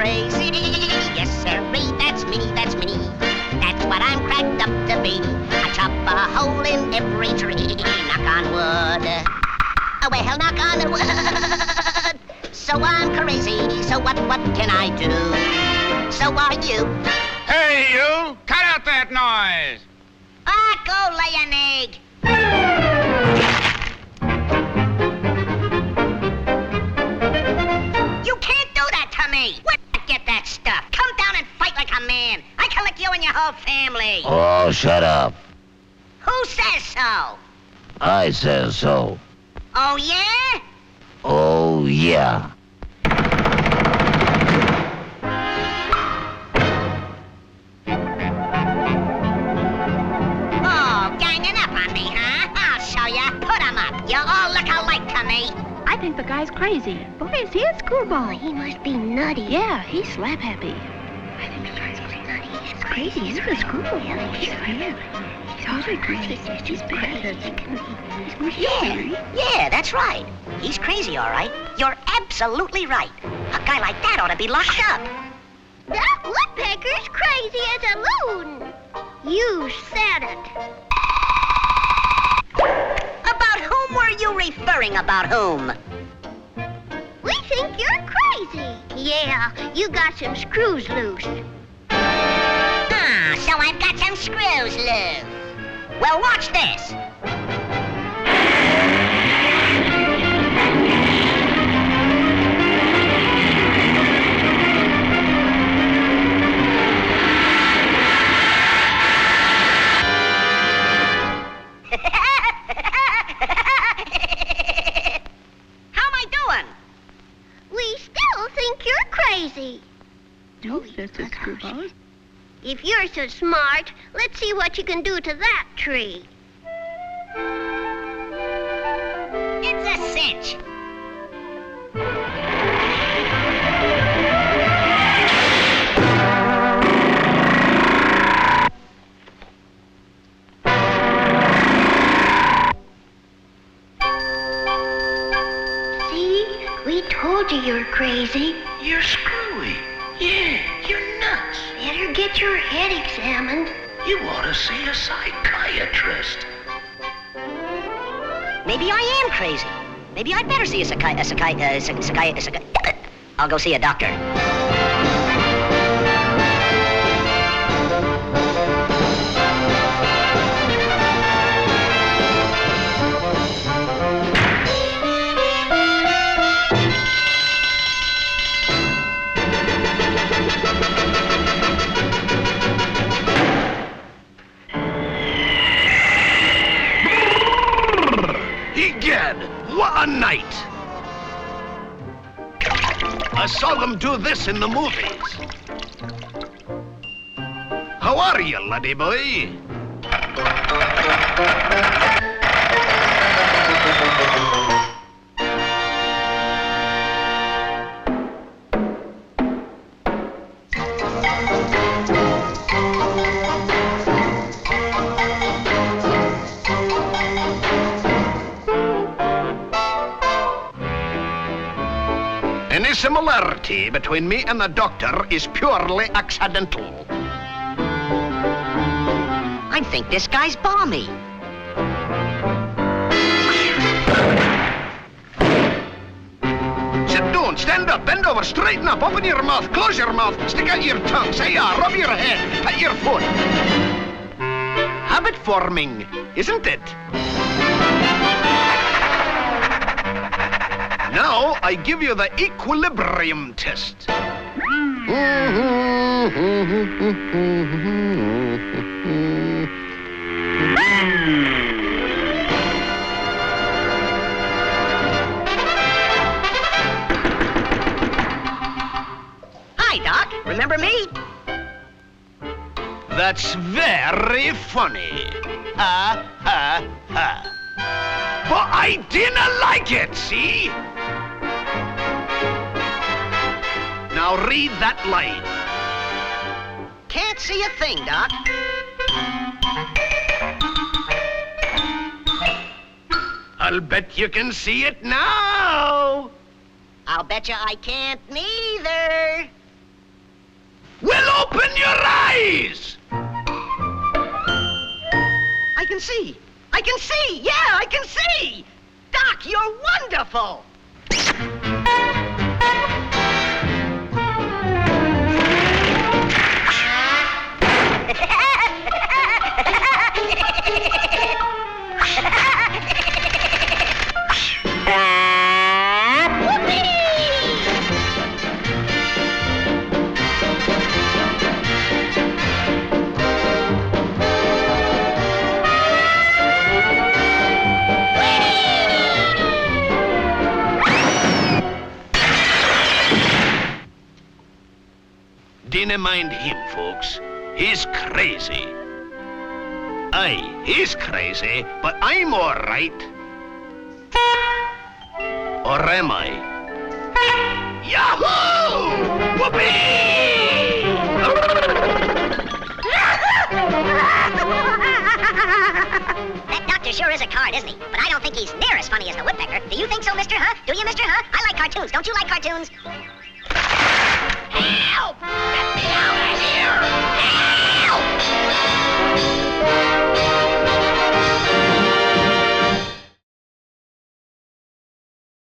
crazy. Yes, sirree, that's me, that's me. That's what I'm cracked up to be. I chop a hole in every tree. Knock on wood. Oh, well, knock on the wood. So I'm crazy, so what can I do? So are you. Hey, you! Cut out that noise! Go lay an egg. You can't do that to me. Where'd you get that stuff? Come down and fight like a man. I can lick you and your whole family. Oh, shut up. Who says so? I says so. Oh, yeah? Oh, yeah. You all look alike to me. I think the guy's crazy. Boy, is he a screwball. He must be nutty. Yeah, he's slap happy. I think the guy's nutty. He's crazy. He's a screwball. He's really crazy. He's bad. Yeah, that's right. He's crazy, all right. You're absolutely right. A guy like that ought to be locked up. That woodpecker's crazy as a loon. You said it. About whom were you referring? About whom? We think you're crazy. Yeah, you got some screws loose. Ah, so I've got some screws loose. Well, watch this. No, Mr. Screwball. If you're so smart, let's see what you can do to that tree. It's a cinch. See? We told you you're crazy. You're screwy. Yeah, you're nuts. Better get your head examined. You ought to see a psychiatrist. Maybe I am crazy. Maybe I'd better see a I'll go see a doctor. What a night! I saw them do this in the movies. How are you, laddie boy? Any similarity between me and the doctor is purely accidental. I think this guy's balmy. Sit down, stand up, bend over, straighten up, open your mouth, close your mouth, stick out your tongue, say yeah, rub your head, pat your foot. Habit forming, isn't it? Now, I give you the equilibrium test. Hi, Doc. Remember me? That's very funny. Ha, ha, ha. But I didn't like it, see? Now read that line. Can't see a thing, Doc. I'll bet you can see it now. I'll bet you I can't neither. Well, open your eyes! I can see. I can see. Yeah, I can see. Doc, you're wonderful. Dinna mind him, folks. He's crazy. Aye, he's crazy, but I'm all right. Or am I? Yahoo! Whoopee! That doctor sure is a card, isn't he? But I don't think he's near as funny as the Woodpecker. Do you think so, mister, huh? Do you, mister, huh? I like cartoons. Don't you like cartoons? Help! Get me out of here!